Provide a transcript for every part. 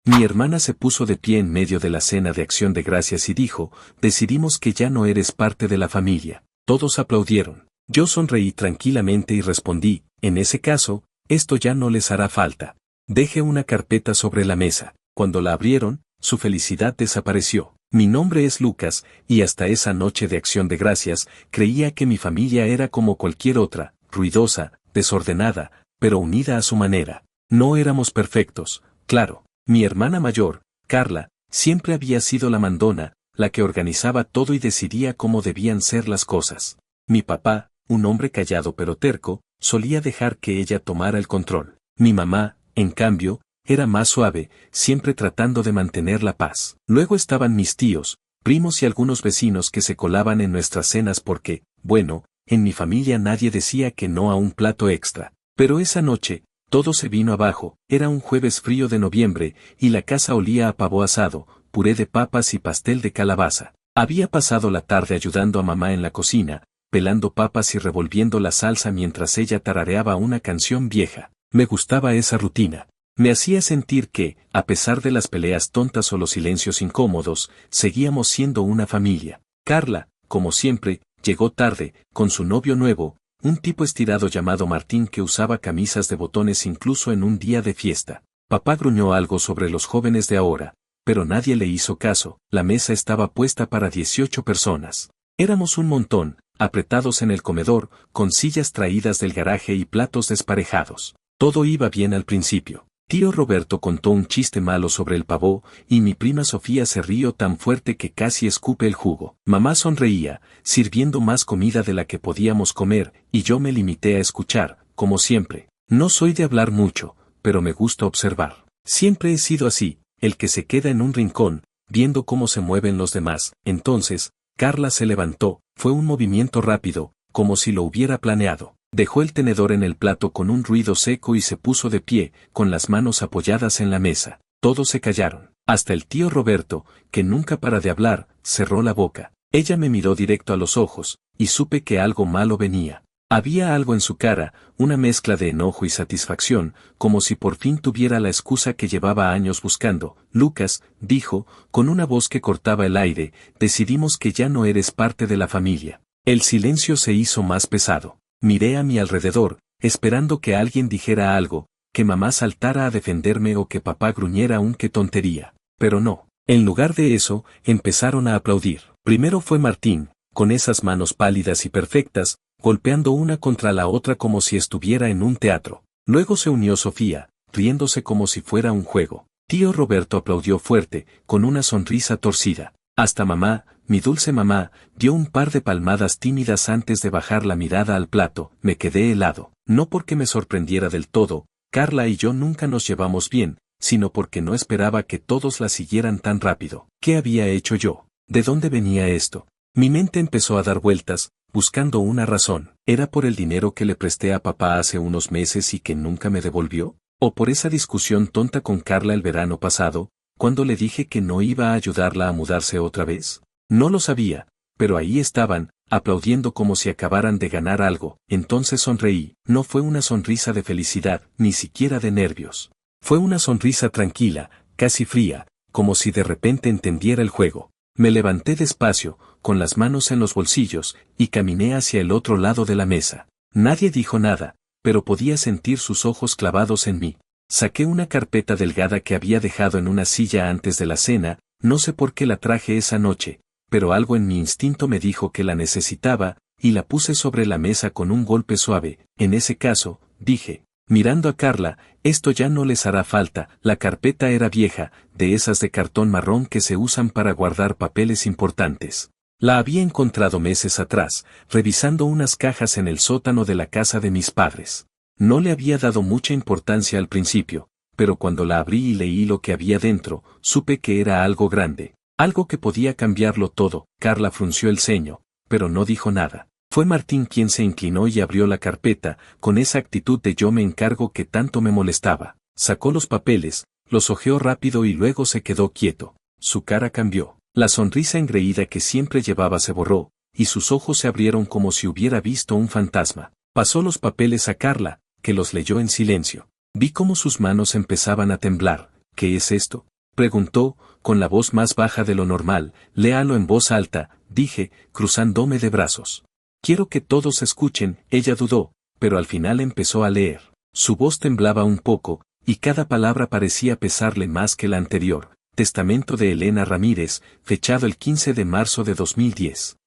Mi hermana se puso de pie en medio de la cena de acción de gracias y dijo, decidimos que ya no eres parte de la familia. Todos aplaudieron. Yo sonreí tranquilamente y respondí, en ese caso, esto ya no les hará falta. Dejé una carpeta sobre la mesa. Cuando la abrieron, su felicidad desapareció. Mi nombre es Lucas, y hasta esa noche de acción de gracias, creía que mi familia era como cualquier otra, ruidosa, desordenada, pero unida a su manera. No éramos perfectos, claro. Mi hermana mayor, Carla, siempre había sido la mandona, la que organizaba todo y decidía cómo debían ser las cosas. Mi papá, un hombre callado pero terco, solía dejar que ella tomara el control. Mi mamá, en cambio, era más suave, siempre tratando de mantener la paz. Luego estaban mis tíos, primos y algunos vecinos que se colaban en nuestras cenas porque, bueno, en mi familia nadie decía que no a un plato extra. Pero esa noche, todo se vino abajo. Era un jueves frío de noviembre, y la casa olía a pavo asado, puré de papas y pastel de calabaza. Había pasado la tarde ayudando a mamá en la cocina, pelando papas y revolviendo la salsa mientras ella tarareaba una canción vieja. Me gustaba esa rutina. Me hacía sentir que, a pesar de las peleas tontas o los silencios incómodos, seguíamos siendo una familia. Carla, como siempre, llegó tarde, con su novio nuevo, un tipo estirado llamado Martín que usaba camisas de botones incluso en un día de fiesta. Papá gruñó algo sobre los jóvenes de ahora, pero nadie le hizo caso. La mesa estaba puesta para 18 personas. Éramos un montón, apretados en el comedor, con sillas traídas del garaje y platos desparejados. Todo iba bien al principio. Tío Roberto contó un chiste malo sobre el pavó, y mi prima Sofía se rió tan fuerte que casi escupe el jugo. Mamá sonreía, sirviendo más comida de la que podíamos comer, y yo me limité a escuchar, como siempre. No soy de hablar mucho, pero me gusta observar. Siempre he sido así, el que se queda en un rincón, viendo cómo se mueven los demás. Entonces, Carla se levantó, fue un movimiento rápido, como si lo hubiera planeado. Dejó el tenedor en el plato con un ruido seco y se puso de pie, con las manos apoyadas en la mesa. Todos se callaron. Hasta el tío Roberto, que nunca para de hablar, cerró la boca. Ella me miró directo a los ojos, y supe que algo malo venía. Había algo en su cara, una mezcla de enojo y satisfacción, como si por fin tuviera la excusa que llevaba años buscando. Lucas, dijo, con una voz que cortaba el aire, decidimos que ya no eres parte de la familia. El silencio se hizo más pesado. Miré a mi alrededor, esperando que alguien dijera algo, que mamá saltara a defenderme o que papá gruñera un qué tontería. Pero no. En lugar de eso, empezaron a aplaudir. Primero fue Martín, con esas manos pálidas y perfectas, golpeando una contra la otra como si estuviera en un teatro. Luego se unió Sofía, riéndose como si fuera un juego. Tío Roberto aplaudió fuerte, con una sonrisa torcida. Hasta mamá, mi dulce mamá, dio un par de palmadas tímidas antes de bajar la mirada al plato. Me quedé helado. No porque me sorprendiera del todo, Carla y yo nunca nos llevamos bien, sino porque no esperaba que todos la siguieran tan rápido. ¿Qué había hecho yo? ¿De dónde venía esto? Mi mente empezó a dar vueltas, buscando una razón. ¿Era por el dinero que le presté a papá hace unos meses y que nunca me devolvió? ¿O por esa discusión tonta con Carla el verano pasado, cuando le dije que no iba a ayudarla a mudarse otra vez? No lo sabía, pero ahí estaban, aplaudiendo como si acabaran de ganar algo. Entonces sonreí. No fue una sonrisa de felicidad, ni siquiera de nervios. Fue una sonrisa tranquila, casi fría, como si de repente entendiera el juego. Me levanté despacio, con las manos en los bolsillos, y caminé hacia el otro lado de la mesa. Nadie dijo nada, pero podía sentir sus ojos clavados en mí. Saqué una carpeta delgada que había dejado en una silla antes de la cena. No sé por qué la traje esa noche, pero algo en mi instinto me dijo que la necesitaba, y la puse sobre la mesa con un golpe suave. En ese caso, dije, mirando a Carla, esto ya no les hará falta. La carpeta era vieja, de esas de cartón marrón que se usan para guardar papeles importantes. La había encontrado meses atrás, revisando unas cajas en el sótano de la casa de mis padres. No le había dado mucha importancia al principio, pero cuando la abrí y leí lo que había dentro, supe que era algo grande, algo que podía cambiarlo todo. Carla frunció el ceño, pero no dijo nada. Fue Martín quien se inclinó y abrió la carpeta, con esa actitud de yo me encargo que tanto me molestaba. Sacó los papeles, los hojeó rápido y luego se quedó quieto. Su cara cambió. La sonrisa engreída que siempre llevaba se borró, y sus ojos se abrieron como si hubiera visto un fantasma. Pasó los papeles a Carla, que los leyó en silencio. Vi cómo sus manos empezaban a temblar. ¿Qué es esto? Preguntó, con la voz más baja de lo normal. Léalo en voz alta, dije, cruzándome de brazos. Quiero que todos escuchen. Ella dudó, pero al final empezó a leer. Su voz temblaba un poco, y cada palabra parecía pesarle más que la anterior. Testamento de Elena Ramírez, fechado el 15 de marzo de 2010.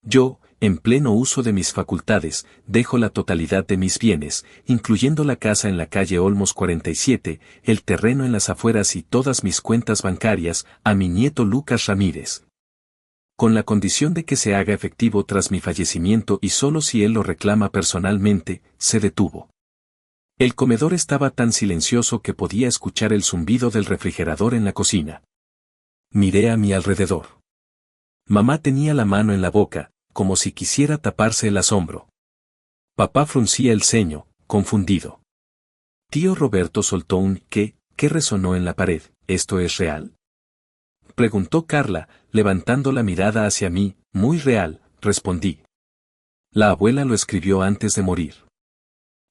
Yo, en pleno uso de mis facultades, dejo la totalidad de mis bienes, incluyendo la casa en la calle Olmos 47, el terreno en las afueras y todas mis cuentas bancarias, a mi nieto Lucas Ramírez. Con la condición de que se haga efectivo tras mi fallecimiento y solo si él lo reclama personalmente. Se detuvo. El comedor estaba tan silencioso que podía escuchar el zumbido del refrigerador en la cocina. Miré a mi alrededor. Mamá tenía la mano en la boca, como si quisiera taparse el asombro. Papá fruncía el ceño, confundido. Tío Roberto soltó un ¿qué? Que resonó en la pared. ¿Esto es real?, preguntó Carla, levantando la mirada hacia mí. Muy real, respondí. La abuela lo escribió antes de morir.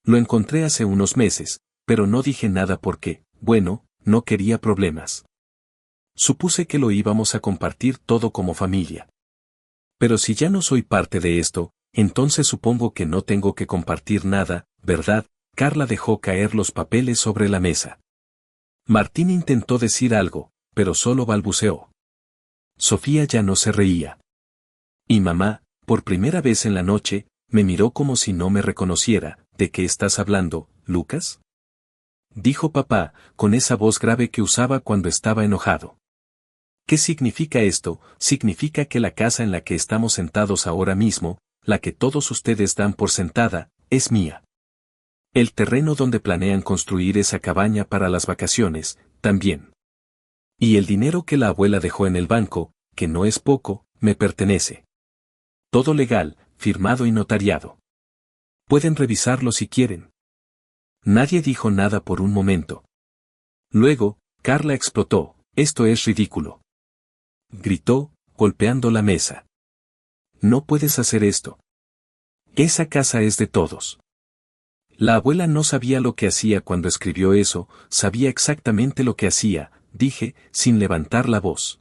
Lo encontré hace unos meses, pero no dije nada porque, bueno, no quería problemas. Supuse que lo íbamos a compartir todo como familia. Pero si ya no soy parte de esto, entonces supongo que no tengo que compartir nada, ¿verdad? Carla dejó caer los papeles sobre la mesa. Martín intentó decir algo, pero solo balbuceó. Sofía ya no se reía. Y mamá, por primera vez en la noche, me miró como si no me reconociera. ¿De qué estás hablando, Lucas?, dijo papá, con esa voz grave que usaba cuando estaba enojado. ¿Qué significa esto? Significa que la casa en la que estamos sentados ahora mismo, la que todos ustedes dan por sentada, es mía. El terreno donde planean construir esa cabaña para las vacaciones, también. Y el dinero que la abuela dejó en el banco, que no es poco, me pertenece. Todo legal, firmado y notariado. Pueden revisarlo si quieren. Nadie dijo nada por un momento. Luego, Carla explotó. Esto es ridículo. Gritó, golpeando la mesa. No puedes hacer esto. Esa casa es de todos. La abuela no sabía lo que hacía cuando escribió eso, sabía exactamente lo que hacía, dije, sin levantar la voz.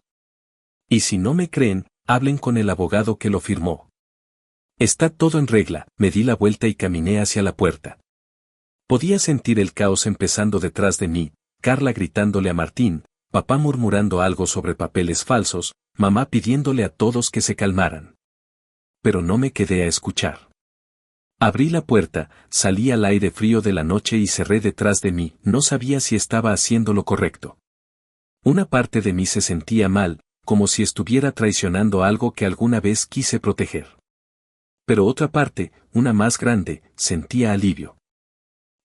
Y si no me creen, hablen con el abogado que lo firmó. Está todo en regla. Me di la vuelta y caminé hacia la puerta. Podía sentir el caos empezando detrás de mí, Carla gritándole a Martín, papá murmurando algo sobre papeles falsos, mamá pidiéndole a todos que se calmaran. Pero no me quedé a escuchar. Abrí la puerta, salí al aire frío de la noche y cerré detrás de mí. No sabía si estaba haciendo lo correcto. Una parte de mí se sentía mal, como si estuviera traicionando algo que alguna vez quise proteger. Pero otra parte, una más grande, sentía alivio.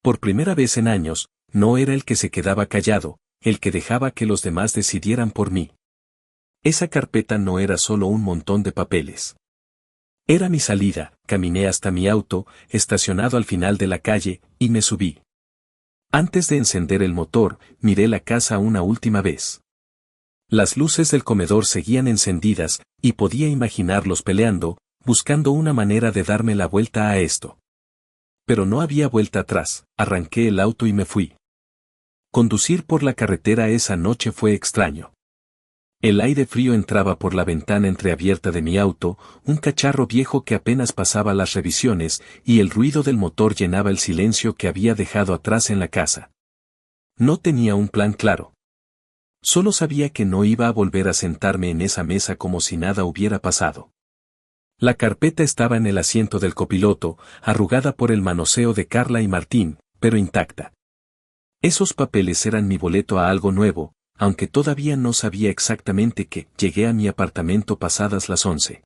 Por primera vez en años, no era el que se quedaba callado, el que dejaba que los demás decidieran por mí. Esa carpeta no era solo un montón de papeles. Era mi salida. Caminé hasta mi auto, estacionado al final de la calle, y me subí. Antes de encender el motor, miré la casa una última vez. Las luces del comedor seguían encendidas, y podía imaginarlos peleando, buscando una manera de darme la vuelta a esto. Pero no había vuelta atrás. Arranqué el auto y me fui. Conducir por la carretera esa noche fue extraño. El aire frío entraba por la ventana entreabierta de mi auto, un cacharro viejo que apenas pasaba las revisiones, y el ruido del motor llenaba el silencio que había dejado atrás en la casa. No tenía un plan claro. Solo sabía que no iba a volver a sentarme en esa mesa como si nada hubiera pasado. La carpeta estaba en el asiento del copiloto, arrugada por el manoseo de Carla y Martín, pero intacta. Esos papeles eran mi boleto a algo nuevo, aunque todavía no sabía exactamente qué. Llegué a mi apartamento pasadas las 11.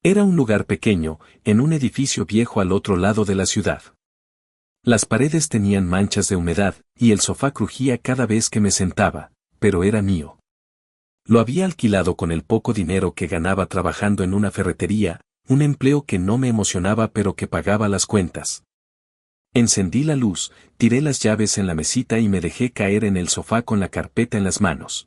Era un lugar pequeño, en un edificio viejo al otro lado de la ciudad. Las paredes tenían manchas de humedad, y el sofá crujía cada vez que me sentaba, pero era mío. Lo había alquilado con el poco dinero que ganaba trabajando en una ferretería, un empleo que no me emocionaba pero que pagaba las cuentas. Encendí la luz, tiré las llaves en la mesita y me dejé caer en el sofá con la carpeta en las manos.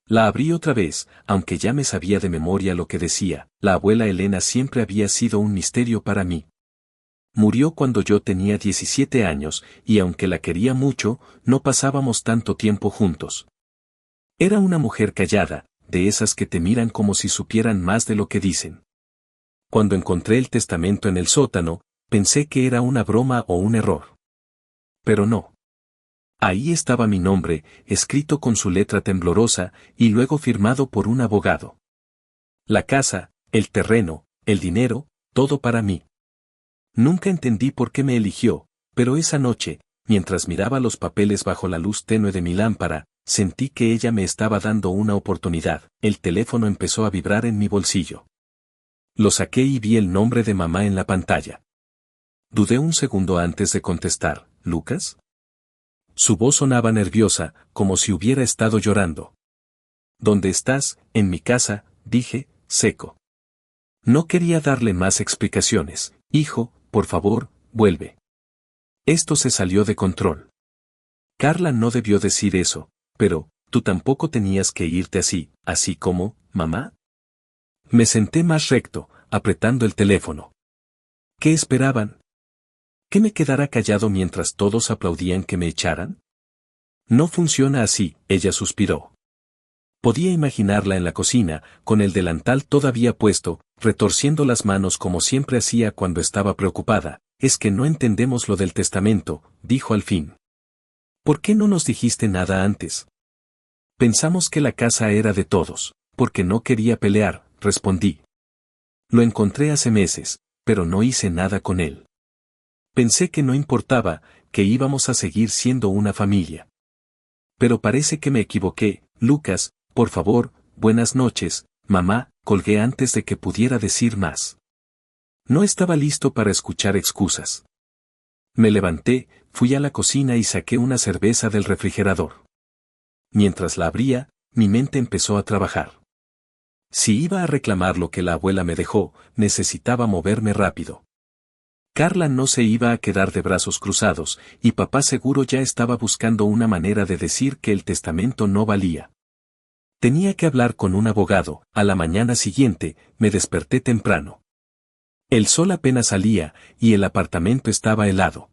La abrí otra vez, aunque ya me sabía de memoria lo que decía. La abuela Elena siempre había sido un misterio para mí. Murió cuando yo tenía 17 años, y aunque la quería mucho, no pasábamos tanto tiempo juntos. Era una mujer callada, de esas que te miran como si supieran más de lo que dicen. Cuando encontré el testamento en el sótano, pensé que era una broma o un error. Pero no. Ahí estaba mi nombre, escrito con su letra temblorosa, y luego firmado por un abogado. La casa, el terreno, el dinero, todo para mí. Nunca entendí por qué me eligió, pero esa noche, mientras miraba los papeles bajo la luz tenue de mi lámpara, sentí que ella me estaba dando una oportunidad. El teléfono empezó a vibrar en mi bolsillo. Lo saqué y vi el nombre de mamá en la pantalla. Dudé un segundo antes de contestar. ¿Lucas? Su voz sonaba nerviosa, como si hubiera estado llorando. ¿Dónde estás? En mi casa, dije, seco. No quería darle más explicaciones. Hijo, por favor, vuelve. Esto se salió de control. Carla no debió decir eso, pero, tú tampoco tenías que irte así como, mamá. Me senté más recto, apretando el teléfono. ¿Qué esperaban? ¿Que me quedara callado mientras todos aplaudían que me echaran? No funciona así, ella suspiró. Podía imaginarla en la cocina, con el delantal todavía puesto, retorciendo las manos como siempre hacía cuando estaba preocupada. Es que no entendemos lo del testamento, dijo al fin. ¿Por qué no nos dijiste nada antes? Pensamos que la casa era de todos, porque no quería pelear, respondí. Lo encontré hace meses, pero no hice nada con él. Pensé que no importaba, que íbamos a seguir siendo una familia. Pero parece que me equivoqué. Lucas, por favor, buenas noches, mamá, colgué antes de que pudiera decir más. No estaba listo para escuchar excusas. Me levanté, fui a la cocina y saqué una cerveza del refrigerador. Mientras la abría, mi mente empezó a trabajar. Si iba a reclamar lo que la abuela me dejó, necesitaba moverme rápido. Carla no se iba a quedar de brazos cruzados, y papá seguro ya estaba buscando una manera de decir que el testamento no valía. Tenía que hablar con un abogado. A la mañana siguiente, me desperté temprano. El sol apenas salía, y el apartamento estaba helado.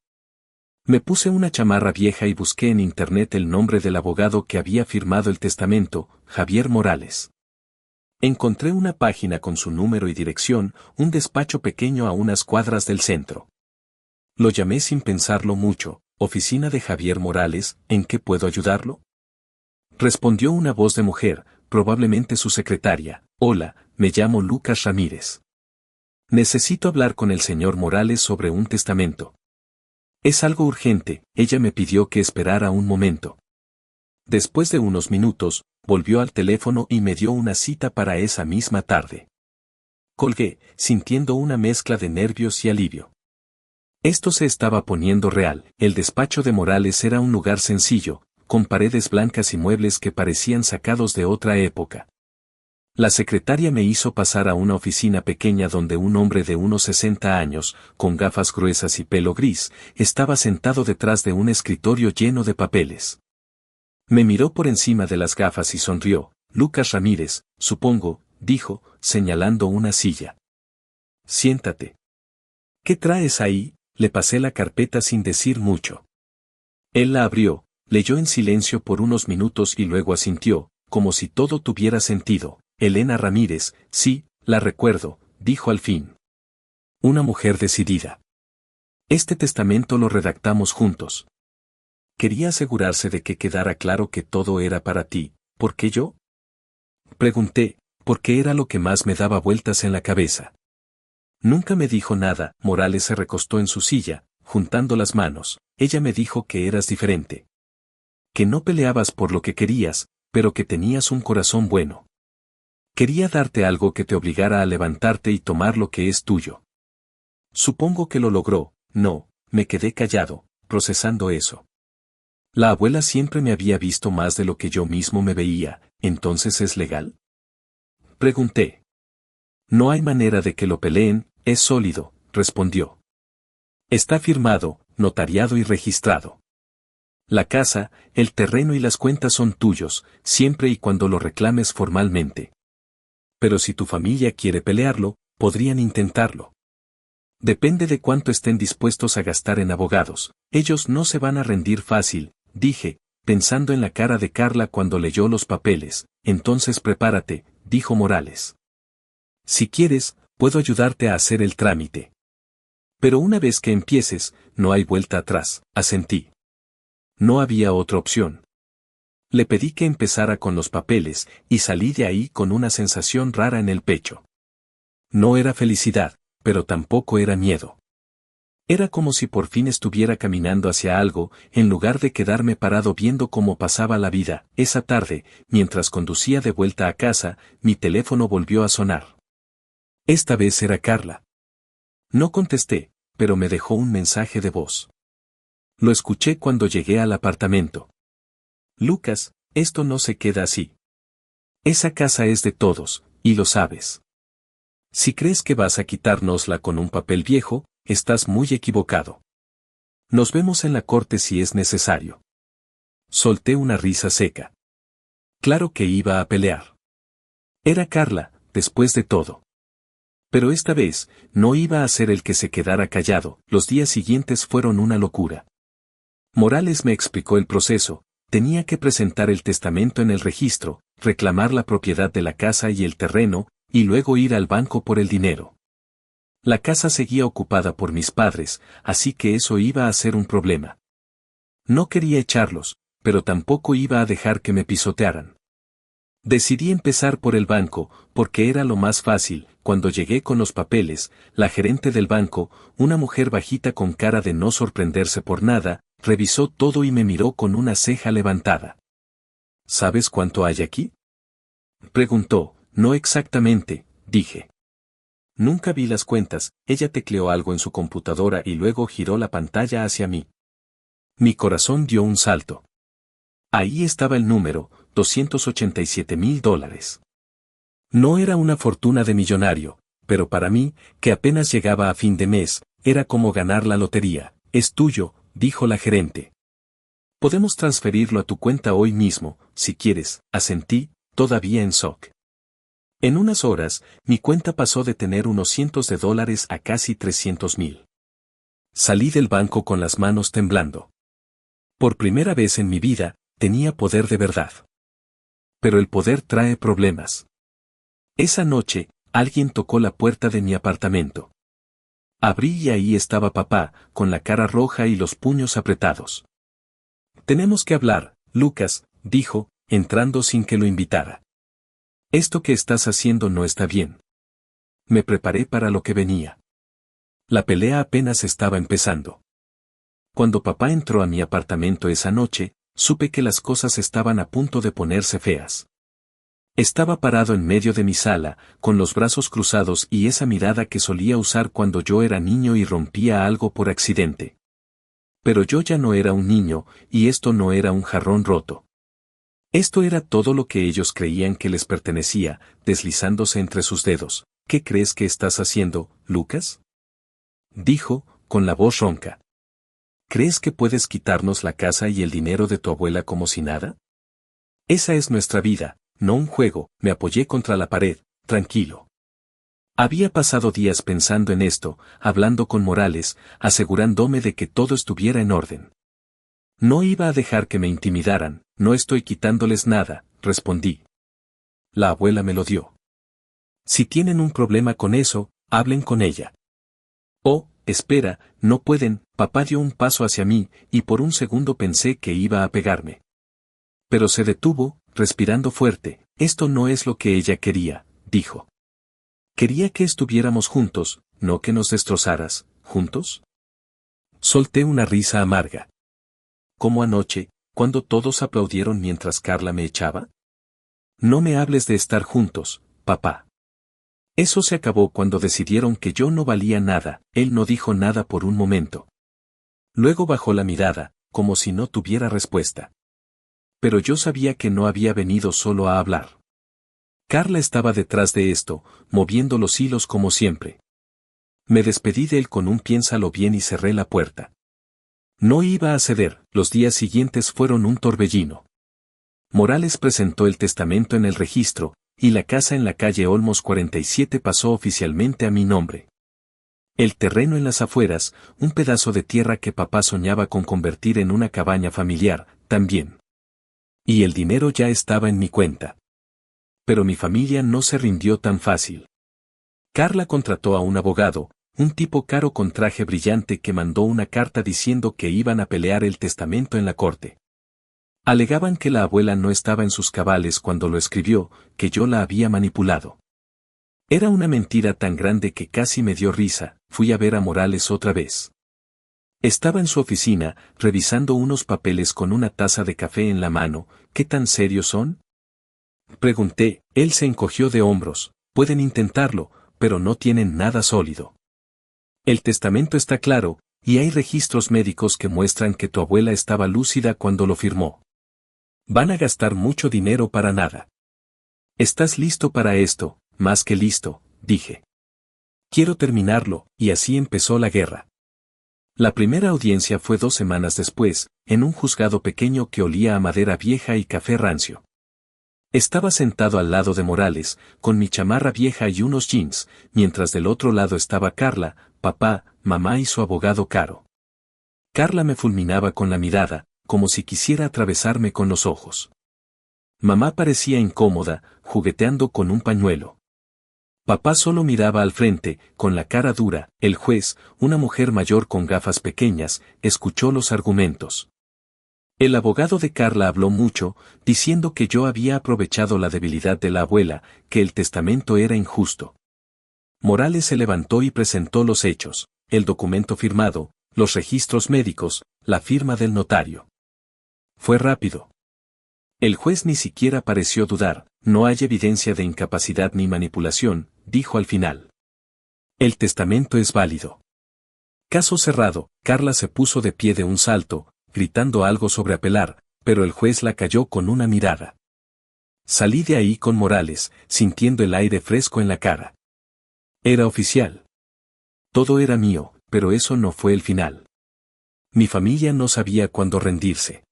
Me puse una chamarra vieja y busqué en internet el nombre del abogado que había firmado el testamento, Javier Morales. Encontré una página con su número y dirección, un despacho pequeño a unas cuadras del centro. Lo llamé sin pensarlo mucho. Oficina de Javier Morales, ¿en qué puedo ayudarlo? Respondió una voz de mujer, probablemente su secretaria. Hola, me llamo Lucas Ramírez. Necesito hablar con el señor Morales sobre un testamento. Es algo urgente, ella me pidió que esperara un momento. Después de unos minutos, volvió al teléfono y me dio una cita para esa misma tarde. Colgué, sintiendo una mezcla de nervios y alivio. Esto se estaba poniendo real. El despacho de Morales era un lugar sencillo, con paredes blancas y muebles que parecían sacados de otra época. La secretaria me hizo pasar a una oficina pequeña donde un hombre de unos 60 años, con gafas gruesas y pelo gris, estaba sentado detrás de un escritorio lleno de papeles. Me miró por encima de las gafas y sonrió. Lucas Ramírez, supongo, dijo, señalando una silla. Siéntate. ¿Qué traes ahí? Le pasé la carpeta sin decir mucho. Él la abrió, leyó en silencio por unos minutos y luego asintió, como si todo tuviera sentido. Elena Ramírez, sí, la recuerdo, dijo al fin. Una mujer decidida. Este testamento lo redactamos juntos. Quería asegurarse de que quedara claro que todo era para ti. ¿Por qué yo? Pregunté, porque era lo que más me daba vueltas en la cabeza. Nunca me dijo nada. Morales se recostó en su silla, juntando las manos. Ella me dijo que eras diferente. Que no peleabas por lo que querías, pero que tenías un corazón bueno. Quería darte algo que te obligara a levantarte y tomar lo que es tuyo. Supongo que lo logró. No, me quedé callado, procesando eso. La abuela siempre me había visto más de lo que yo mismo me veía. ¿Entonces es legal? Pregunté. No hay manera de que lo peleen, es sólido, respondió. Está firmado, notariado y registrado. La casa, el terreno y las cuentas son tuyos, siempre y cuando lo reclames formalmente. Pero si tu familia quiere pelearlo, podrían intentarlo. Depende de cuánto estén dispuestos a gastar en abogados. Ellos no se van a rendir fácil, dije, pensando en la cara de Carla cuando leyó los papeles. Entonces prepárate, dijo Morales. Si quieres, puedo ayudarte a hacer el trámite. Pero una vez que empieces, no hay vuelta atrás, asentí. No había otra opción. Le pedí que empezara con los papeles, y salí de ahí con una sensación rara en el pecho. No era felicidad, pero tampoco era miedo. Era como si por fin estuviera caminando hacia algo, en lugar de quedarme parado viendo cómo pasaba la vida. Esa tarde, mientras conducía de vuelta a casa, mi teléfono volvió a sonar. Esta vez era Carla. No contesté, pero me dejó un mensaje de voz. Lo escuché cuando llegué al apartamento. Lucas, esto no se queda así. Esa casa es de todos, y lo sabes. Si crees que vas a quitárnosla con un papel viejo, estás muy equivocado. Nos vemos en la corte si es necesario. Solté una risa seca. Claro que iba a pelear. Era Carla, después de todo. Pero esta vez, no iba a ser el que se quedara callado. Los días siguientes fueron una locura. Morales me explicó el proceso. Tenía que presentar el testamento en el registro, reclamar la propiedad de la casa y el terreno, y luego ir al banco por el dinero. La casa seguía ocupada por mis padres, así que eso iba a ser un problema. No quería echarlos, pero tampoco iba a dejar que me pisotearan. Decidí empezar por el banco, porque era lo más fácil. Cuando llegué con los papeles, la gerente del banco, una mujer bajita con cara de no sorprenderse por nada, revisó todo y me miró con una ceja levantada. ¿Sabes cuánto hay aquí? Preguntó. No exactamente, dije. Nunca vi las cuentas. Ella tecleó algo en su computadora y luego giró la pantalla hacia mí. Mi corazón dio un salto. Ahí estaba el número, $287,000. No era una fortuna de millonario, pero para mí, que apenas llegaba a fin de mes, era como ganar la lotería. Es tuyo, dijo la gerente. Podemos transferirlo a tu cuenta hoy mismo, si quieres, asentí, todavía en shock. En unas horas, mi cuenta pasó de tener unos cientos de dólares a casi 300,000. Salí del banco con las manos temblando. Por primera vez en mi vida, tenía poder de verdad. Pero el poder trae problemas. Esa noche, alguien tocó la puerta de mi apartamento. Abrí y ahí estaba papá, con la cara roja y los puños apretados. Tenemos que hablar, Lucas, dijo, entrando sin que lo invitara. Esto que estás haciendo no está bien. Me preparé para lo que venía. La pelea apenas estaba empezando. Cuando papá entró a mi apartamento esa noche, supe que las cosas estaban a punto de ponerse feas. Estaba parado en medio de mi sala, con los brazos cruzados y esa mirada que solía usar cuando yo era niño y rompía algo por accidente. Pero yo ya no era un niño, y esto no era un jarrón roto. Esto era todo lo que ellos creían que les pertenecía, deslizándose entre sus dedos. ¿Qué crees que estás haciendo, Lucas? Dijo, con la voz ronca. ¿Crees que puedes quitarnos la casa y el dinero de tu abuela como si nada? Esa es nuestra vida, no un juego. Me apoyé contra la pared, tranquilo. Había pasado días pensando en esto, hablando con Morales, asegurándome de que todo estuviera en orden. No iba a dejar que me intimidaran. No estoy quitándoles nada, respondí. La abuela me lo dio. Si tienen un problema con eso, hablen con ella. Oh, espera, no pueden. Papá dio un paso hacia mí, y por un segundo pensé que iba a pegarme. Pero se detuvo, respirando fuerte. Esto no es lo que ella quería, dijo. Quería que estuviéramos juntos, no que nos destrozaras, ¿juntos? Solté una risa amarga. ¿Como anoche, cuando todos aplaudieron mientras Carla me echaba? No me hables de estar juntos, papá. Eso se acabó cuando decidieron que yo no valía nada. Él no dijo nada por un momento. Luego bajó la mirada, como si no tuviera respuesta. Pero yo sabía que no había venido solo a hablar. Carla estaba detrás de esto, moviendo los hilos como siempre. Me despedí de él con un piénsalo bien y cerré la puerta. No iba a ceder. Los días siguientes fueron un torbellino. Morales presentó el testamento en el registro, y la casa en la calle Olmos 47 pasó oficialmente a mi nombre. El terreno en las afueras, un pedazo de tierra que papá soñaba con convertir en una cabaña familiar, también. Y el dinero ya estaba en mi cuenta. Pero mi familia no se rindió tan fácil. Carla contrató a un abogado, un tipo caro con traje brillante que mandó una carta diciendo que iban a pelear el testamento en la corte. Alegaban que la abuela no estaba en sus cabales cuando lo escribió, que yo la había manipulado. Era una mentira tan grande que casi me dio risa. Fui a ver a Morales otra vez. Estaba en su oficina, revisando unos papeles con una taza de café en la mano. ¿Qué tan serios son?, pregunté. Él se encogió de hombros. Pueden intentarlo, pero no tienen nada sólido. El testamento está claro, y hay registros médicos que muestran que tu abuela estaba lúcida cuando lo firmó. Van a gastar mucho dinero para nada. ¿Estás listo para esto? Más que listo, dije. Quiero terminarlo, y así empezó la guerra. La primera audiencia fue 2 semanas después, en un juzgado pequeño que olía a madera vieja y café rancio. Estaba sentado al lado de Morales, con mi chamarra vieja y unos jeans, mientras del otro lado estaba Carla, papá, mamá y su abogado Caro. Carla me fulminaba con la mirada, como si quisiera atravesarme con los ojos. Mamá parecía incómoda, jugueteando con un pañuelo. Papá solo miraba al frente, con la cara dura. El juez, una mujer mayor con gafas pequeñas, escuchó los argumentos. El abogado de Carla habló mucho, diciendo que yo había aprovechado la debilidad de la abuela, que el testamento era injusto. Morales se levantó y presentó los hechos, el documento firmado, los registros médicos, la firma del notario. Fue rápido. El juez ni siquiera pareció dudar. No hay evidencia de incapacidad ni manipulación, dijo al final. El testamento es válido. Caso cerrado. Carla se puso de pie de un salto, gritando algo sobre apelar, pero el juez la calló con una mirada. Salí de ahí con Morales, sintiendo el aire fresco en la cara. Era oficial. Todo era mío, pero eso no fue el final. Mi familia no sabía cuándo rendirse.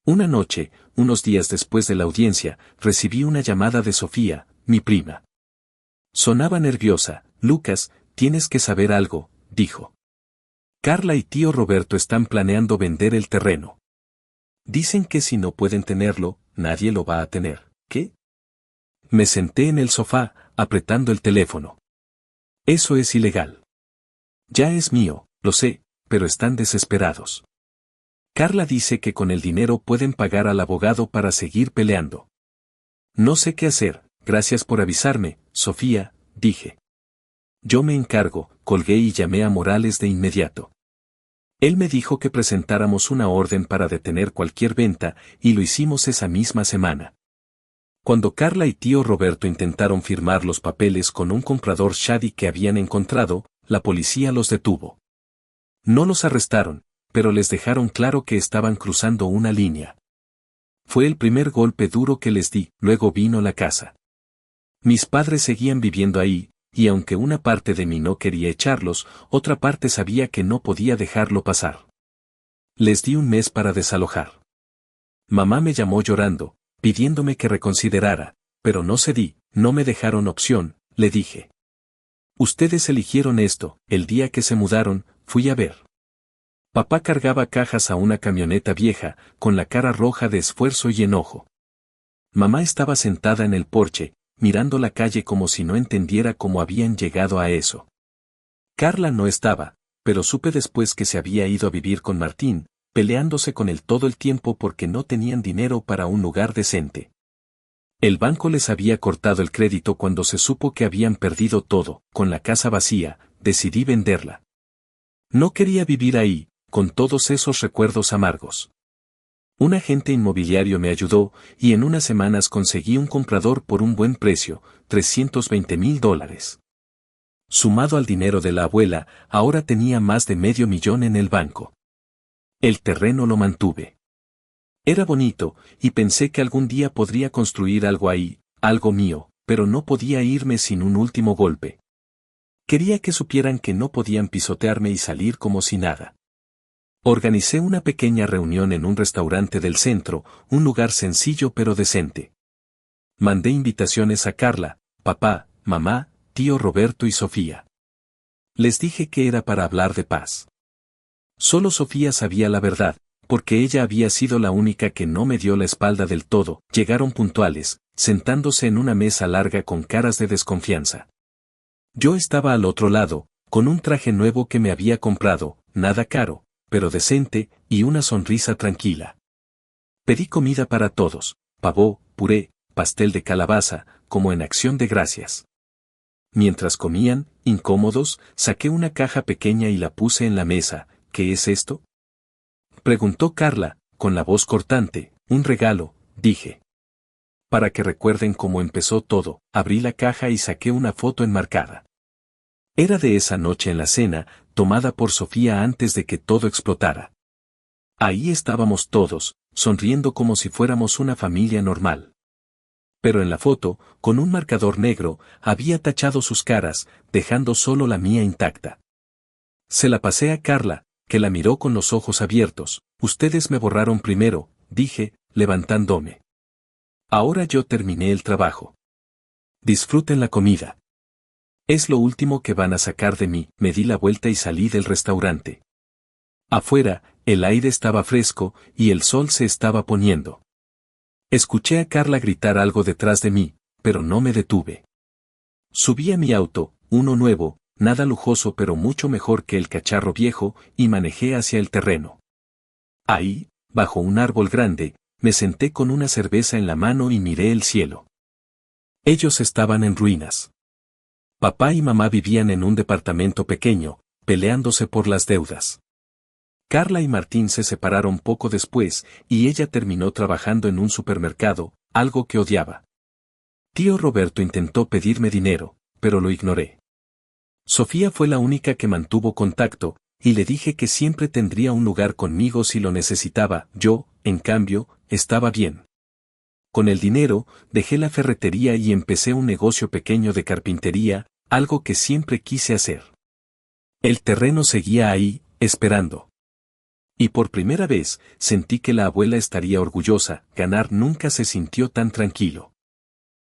Una noche, unos días después de la audiencia, recibí una llamada de Sofía, mi prima. Sonaba nerviosa. Lucas, tienes que saber algo, dijo. Carla y tío Roberto están planeando vender el terreno. Dicen que si no pueden tenerlo, nadie lo va a tener. ¿Qué? Me senté en el sofá, apretando el teléfono. Eso es ilegal. Ya es mío, lo sé, pero están desesperados. Carla dice que con el dinero pueden pagar al abogado para seguir peleando. No sé qué hacer. Gracias por avisarme, Sofía, dije. Yo me encargo. Colgué y llamé a Morales de inmediato. Él me dijo que presentáramos una orden para detener cualquier venta, y lo hicimos esa misma semana. Cuando Carla y tío Roberto intentaron firmar los papeles con un comprador shady que habían encontrado, la policía los detuvo. No los arrestaron, pero les dejaron claro que estaban cruzando una línea. Fue el primer golpe duro que les di. Luego vino la casa. Mis padres seguían viviendo ahí, y aunque una parte de mí no quería echarlos, otra parte sabía que no podía dejarlo pasar. Les di un mes para desalojar. Mamá me llamó llorando, pidiéndome que reconsiderara, pero no cedí. No me dejaron opción, le dije. Ustedes eligieron esto. El día que se mudaron, fui a ver. Papá cargaba cajas a una camioneta vieja, con la cara roja de esfuerzo y enojo. Mamá estaba sentada en el porche, mirando la calle como si no entendiera cómo habían llegado a eso. Carla no estaba, pero supe después que se había ido a vivir con Martín, peleándose con él todo el tiempo porque no tenían dinero para un lugar decente. El banco les había cortado el crédito cuando se supo que habían perdido todo. Con la casa vacía, decidí venderla. No quería vivir ahí, con todos esos recuerdos amargos. Un agente inmobiliario me ayudó, y en unas semanas conseguí un comprador por un buen precio, $320,000. Sumado al dinero de la abuela, ahora tenía más de $500,000 en el banco. El terreno lo mantuve. Era bonito, y pensé que algún día podría construir algo ahí, algo mío, pero no podía irme sin un último golpe. Quería que supieran que no podían pisotearme y salir como si nada. Organicé una pequeña reunión en un restaurante del centro, un lugar sencillo pero decente. Mandé invitaciones a Carla, papá, mamá, tío Roberto y Sofía. Les dije que era para hablar de paz. Solo Sofía sabía la verdad, porque ella había sido la única que no me dio la espalda del todo. Llegaron puntuales, sentándose en una mesa larga con caras de desconfianza. Yo estaba al otro lado, con un traje nuevo que me había comprado, nada caro, pero decente, y una sonrisa tranquila. Pedí comida para todos, pavó, puré, pastel de calabaza, como en acción de gracias. Mientras comían, incómodos, saqué una caja pequeña y la puse en la mesa. ¿Qué es esto?, preguntó Carla, con la voz cortante. Un regalo, dije. Para que recuerden cómo empezó todo. Abrí la caja y saqué una foto enmarcada. Era de esa noche en la cena, tomada por Sofía antes de que todo explotara. Ahí estábamos todos, sonriendo como si fuéramos una familia normal. Pero en la foto, con un marcador negro, había tachado sus caras, dejando solo la mía intacta. Se la pasé a Carla, que la miró con los ojos abiertos. Ustedes me borraron primero, dije, levantándome. Ahora yo terminé el trabajo. Disfruten la comida. Es lo último que van a sacar de mí. Me di la vuelta y salí del restaurante. Afuera, el aire estaba fresco, y el sol se estaba poniendo. Escuché a Carla gritar algo detrás de mí, pero no me detuve. Subí a mi auto, uno nuevo, nada lujoso pero mucho mejor que el cacharro viejo, y manejé hacia el terreno. Ahí, bajo un árbol grande, me senté con una cerveza en la mano y miré el cielo. Ellos estaban en ruinas. Papá y mamá vivían en un departamento pequeño, peleándose por las deudas. Carla y Martín se separaron poco después, y ella terminó trabajando en un supermercado, algo que odiaba. Tío Roberto intentó pedirme dinero, pero lo ignoré. Sofía fue la única que mantuvo contacto, y le dije que siempre tendría un lugar conmigo si lo necesitaba. Yo, en cambio, estaba bien. Con el dinero, dejé la ferretería y empecé un negocio pequeño de carpintería, algo que siempre quise hacer. El terreno seguía ahí, esperando. Y por primera vez, sentí que la abuela estaría orgullosa. Ganar nunca se sintió tan tranquilo.